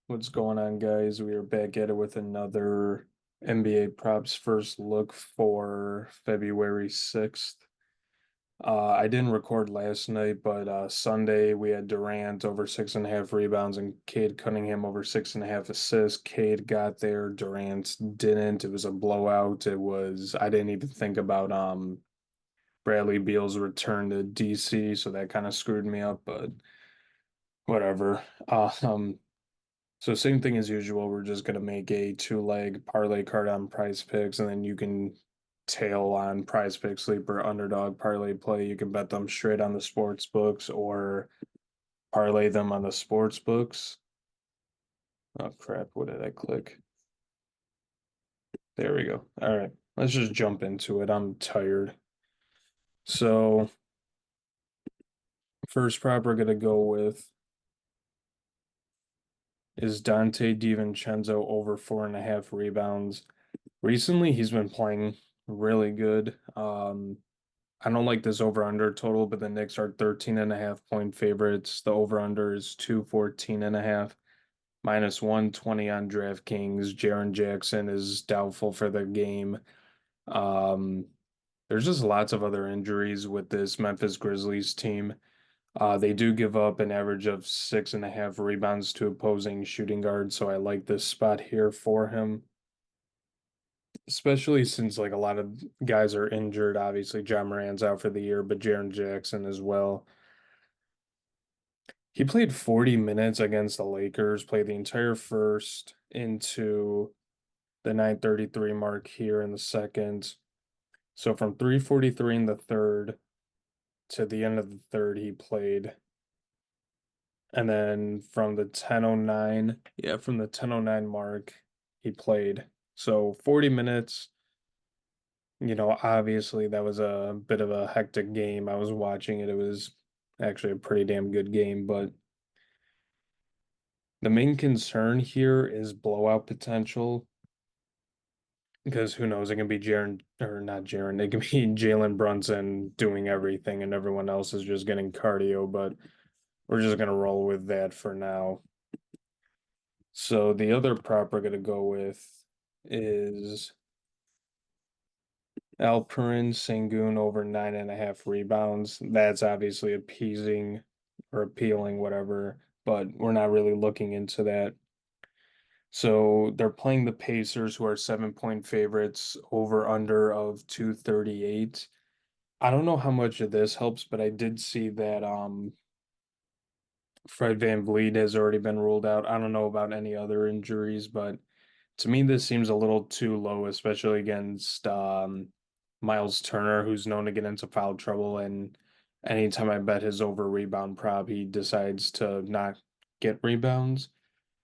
What's going on, guys? We are back at it with another NBA props first look for February 6th. I didn't record last night, but Sunday we had Durant over 6.5 rebounds and Cade Cunningham over 6.5 assists. Cade got there, Durant didn't. It was a blowout. I didn't even think about Bradley Beal's return to DC, so that kind of screwed me up, but whatever. So same thing as usual. We're just gonna make a two-leg parlay card on PrizePicks, and then you can tail on PrizePicks, sleeper, underdog, parlay play. You can bet them straight on the sports books or parlay them on the sports books. Oh crap, what did I click? There we go. All right, let's just jump into it. I'm tired. So first prop we're gonna go with is Dante DiVincenzo over 4.5 rebounds. Recently, he's been playing really good. I don't like this over under total, but the Knicks are 13.5 point favorites. The over under is 214.5, minus 120 on DraftKings. Jaren Jackson is doubtful for the game. Um, there's just lots of other injuries with this Memphis Grizzlies team. They do give up an average of 6.5 rebounds to opposing shooting guards, so I like this spot here for him, especially since like a lot of guys are injured. Obviously, John Moran's out for the year, but Jaren Jackson as well. He played 40 minutes against the Lakers, played the entire first into the 9:33 mark here in the second. So from 3:43 in the third to the end of the third, he played. And then from the 10:09, yeah, from the 10:09 mark, he played. So 40 minutes. Obviously that was a bit of a hectic game. I was watching it. It was actually a pretty damn good game, but the main concern here is blowout potential because who knows? It can be Jaren or not Jaren. It can be Jalen Brunson doing everything and everyone else is just getting cardio, but we're just gonna roll with that for now. So the other prop we're gonna go with is Alperen Sengun over 9.5 rebounds. That's obviously appeasing or appealing, whatever, but we're not really looking into that. So they're playing the Pacers, who are 7 point favorites, over under of 238. I don't know how much of this helps, but I did see that Fred VanVleet has already been ruled out. I don't know about any other injuries, but to me, this seems a little too low, especially against Miles Turner, who's known to get into foul trouble. And anytime I bet his over rebound prop, he decides to not get rebounds.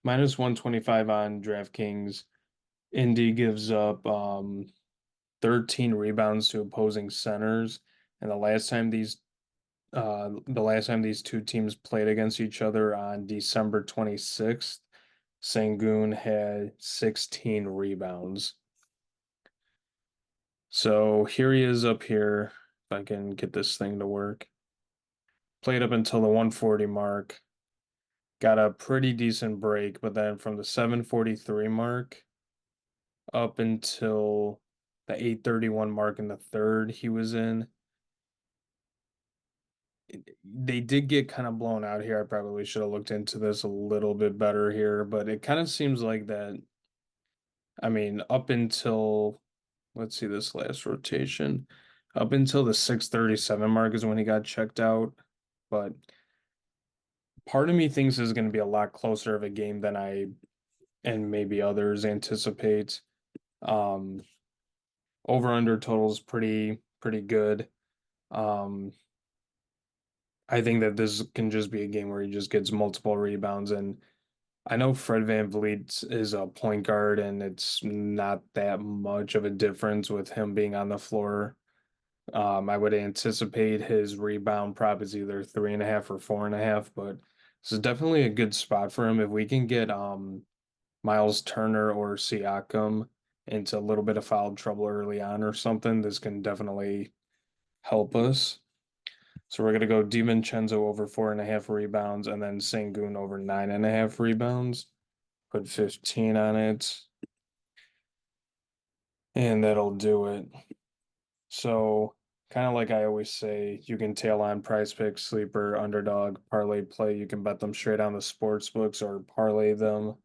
Minus 125 on DraftKings. Indy gives up 13 rebounds to opposing centers. And the last time these two teams played against each other on December 26th, Sangoon had 16 rebounds. So here he is up here. If I can get this thing to work. Played up until the 140 mark. Got a pretty decent break, but then from the 743 mark up until the 831 mark in the third he was in. They did get kind of blown out here. I probably should have looked into this a little bit better here, but it kind of seems like that. I mean, up until let's see this last rotation, up until the 637 mark is when he got checked out. But part of me thinks this is going to be a lot closer of a game than I and maybe others anticipate. Um, Over under totals pretty good. Um, I think that this can just be a game where he just gets multiple rebounds. And I know Fred VanVleet is a point guard, and it's not that much of a difference with him being on the floor. I would anticipate his rebound prop is either 3.5 or 4.5, but this is definitely a good spot for him. If we can get Miles Turner or Siakam into a little bit of foul trouble early on or something, this can definitely help us. So we're gonna go DiVincenzo over 4.5 rebounds, and then Sengun over 9.5 rebounds. Put 15 on it, and that'll do it. So kind of like I always say, you can tail on PrizePicks, sleeper, underdog, parlay play. You can bet them straight on the sports books or parlay them.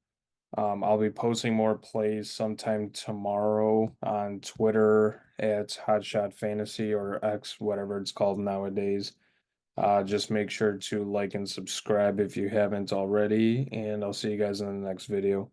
I'll be posting more plays sometime tomorrow on Twitter at HotshotFantasy or X, whatever it's called nowadays. Just make sure to like and subscribe if you haven't already, and I'll see you guys in the next video.